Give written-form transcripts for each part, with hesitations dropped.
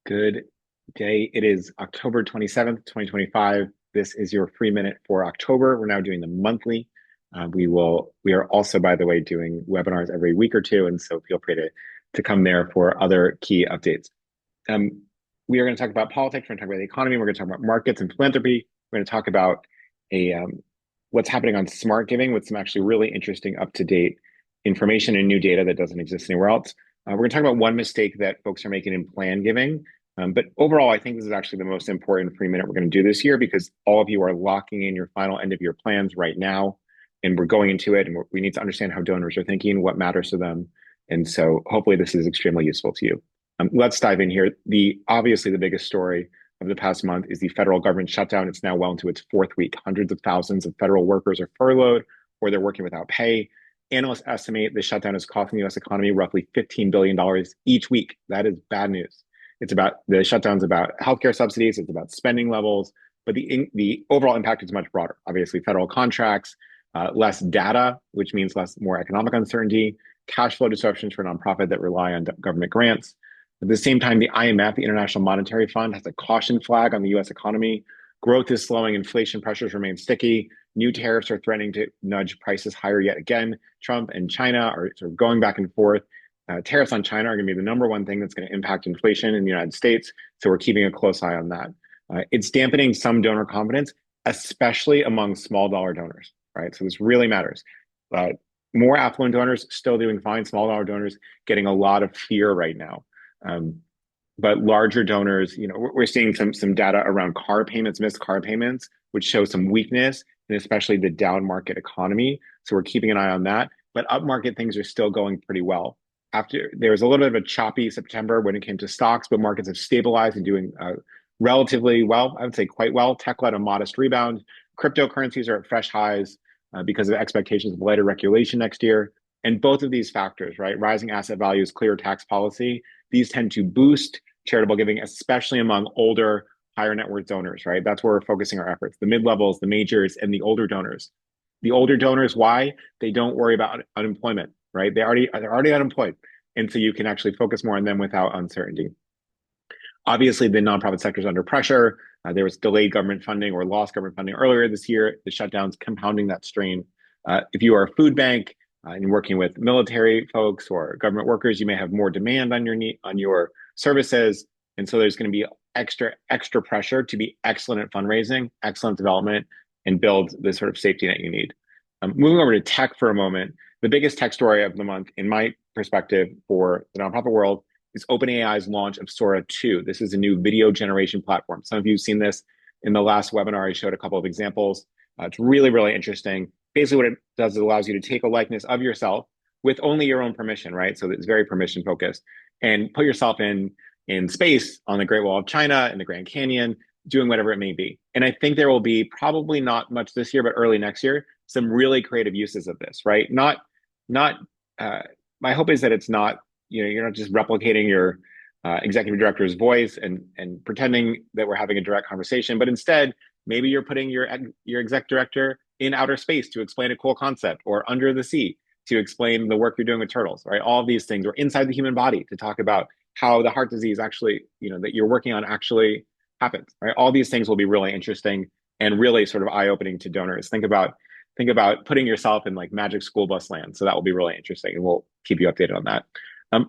Good day. It is October 27th, 2025. This is your free minute for October. We're now doing the monthly. We are also, by the way, doing webinars every week or two. And so feel free to come there for other key updates. Um, we are going to talk about politics. We're going to talk about the economy. We're going to talk about markets and philanthropy. We're going to talk about a what's happening on smart giving with some actually really interesting up-to-date information and new data that doesn't exist anywhere else. We're going to talk about one mistake that folks are making in plan giving. But overall, I think this is actually the most important free minute we're going to do this year because all of you are locking in your final end of year plans right now. And we're going into it and we need to understand how donors are thinking, what matters to them. And so hopefully this is extremely useful to you. Let's dive in here. Obviously the biggest story of the past month is the federal government shutdown. It's now well into its fourth week. Hundreds of thousands of federal workers are furloughed or they're working without pay. Analysts estimate the shutdown is costing the U.S. economy roughly $15 billion each week. That is bad news. The shutdown's about healthcare subsidies, it's about spending levels, but the overall impact is much broader. Obviously, federal contracts, less data, which means more economic uncertainty, cash flow disruptions for nonprofit that rely on government grants. At the same time, the IMF, the International Monetary Fund, has a caution flag on the U.S. economy. Growth is slowing, inflation pressures remain sticky. New tariffs are threatening to nudge prices higher yet again. Trump and China are sort of going back and forth. Tariffs on China are going to be the number one thing that's going to impact inflation in the United States. So we're keeping a close eye on that. It's dampening some donor confidence, especially among small dollar donors, right? So this really matters. More affluent donors still doing fine. Small dollar donors getting a lot of fear right now. But larger donors, we're seeing some data around car payments, missed car payments, which show some weakness in especially the down market economy. So we're keeping an eye on that. But up market things are still going pretty well. There was a little bit of a choppy September when it came to stocks, but markets have stabilized and doing relatively well. I would say quite well. Tech led a modest rebound. Cryptocurrencies are at fresh highs because of expectations of lighter regulation next year. And both of these factors, right, rising asset values, clear tax policy, these tend to boost charitable giving, especially among older, higher net worth donors, right? That's where we're focusing our efforts. The mid-levels, the majors, and the older donors. The older donors, why? They don't worry about unemployment, right? They're already unemployed. And so you can actually focus more on them without uncertainty. Obviously, the nonprofit sector is under pressure. There was delayed government funding or lost government funding earlier this year. The shutdown's compounding that strain. If you are a food bank and working with military folks or government workers, you may have more demand on your services. And so there's going to be extra pressure to be excellent at fundraising, excellent development, and build the sort of safety net you need. Moving over to tech for a moment, the biggest tech story of the month, in my perspective, for the nonprofit world is OpenAI's launch of Sora 2. This is a new video generation platform. Some of you have seen this in the last webinar. I showed a couple of examples. It's really, really interesting. Basically, what it does is it allows you to take a likeness of yourself with only your own permission, right? So it's very permission focused, and put yourself in space on the Great Wall of China, in the Grand Canyon, doing whatever it may be. And I think there will be probably not much this year, but early next year, some really creative uses of this, right? My hope is that it's not, you're not just replicating your executive director's voice and pretending that we're having a direct conversation, but instead, maybe you're putting your exec director in outer space to explain a cool concept, or under the sea to explain the work you're doing with turtles, right? All of these things, or inside the human body to talk about how the heart disease actually, that you're working on actually happens, right? All these things will be really interesting and really sort of eye-opening to donors. Think about putting yourself in like magic school bus land. So that will be really interesting, and we'll keep you updated on that.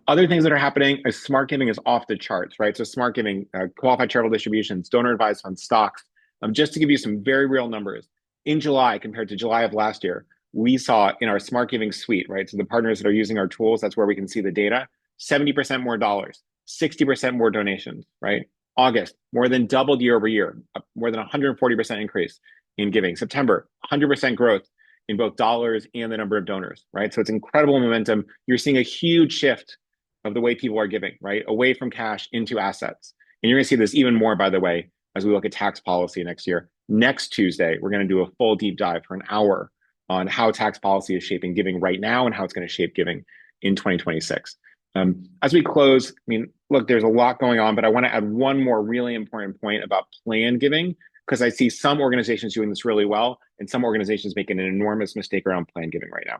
Other things that are happening is smart giving is off the charts, right? So smart giving, qualified charitable distributions, donor advised funds, stocks. Just to give you some very real numbers, in July compared to July of last year, we saw in our smart giving suite, right? So the partners that are using our tools, that's where we can see the data, 70% more dollars, 60% more donations, right? August, more than doubled year over year, more than 140% increase in giving. September, 100% growth in both dollars and the number of donors, right? So it's incredible momentum. You're seeing a huge shift of the way people are giving, right? Away from cash into assets. And you're going to see this even more, by the way, as we look at tax policy next year. Next Tuesday, we're going to do a full deep dive for an hour on how tax policy is shaping giving right now and how it's going to shape giving in 2026. As we close, look, there's a lot going on, but I want to add one more really important point about plan giving, because I see some organizations doing this really well and some organizations making an enormous mistake around plan giving right now.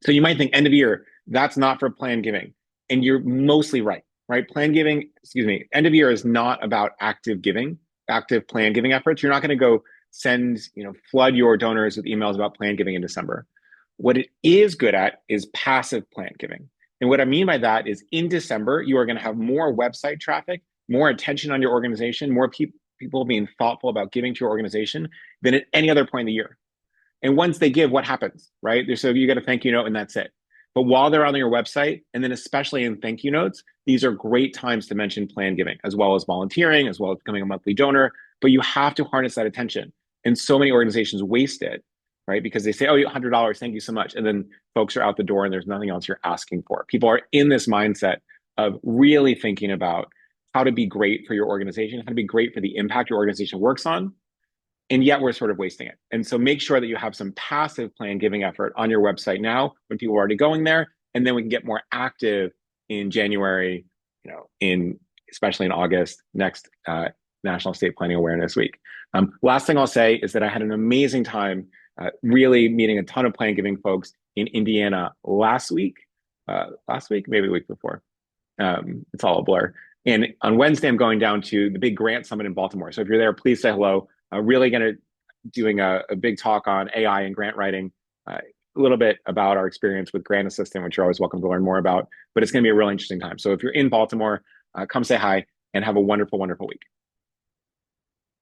So you might think end of year, that's not for plan giving. And you're mostly right. right? Plan giving, excuse me, end of year is not about active giving, active plan giving efforts. You're not going to go send, flood your donors with emails about plan giving in December. What it is good at is passive plan giving. And what I mean by that is in December, you are going to have more website traffic, more attention on your organization, more people being thoughtful about giving to your organization than at any other point in the year. And once they give, what happens, right? So you get a thank you note and that's it. But while they're on your website, and then especially in thank you notes, these are great times to mention plan giving, as well as volunteering, as well as becoming a monthly donor. But you have to harness that attention. And so many organizations waste it, right? Because they say, oh, $100, thank you so much. And then folks are out the door and there's nothing else you're asking for. People are in this mindset of really thinking about how to be great for your organization, how to be great for the impact your organization works on, and yet we're sort of wasting it. And so make sure that you have some passive plan giving effort on your website now when people are already going there, and then we can get more active in January, especially in August, next National Estate Planning Awareness Week. Last thing I'll say is that I had an amazing time really meeting a ton of plan giving folks in Indiana last week, maybe the week before. It's all a blur. And on Wednesday, I'm going down to the big grant summit in Baltimore. So if you're there, please say hello. Really going to doing a big talk on AI and grant writing, a little bit about our experience with Grant Assistant, which you're always welcome to learn more about. But it's going to be a really interesting time. So if you're in Baltimore, come say hi and have a wonderful, wonderful week.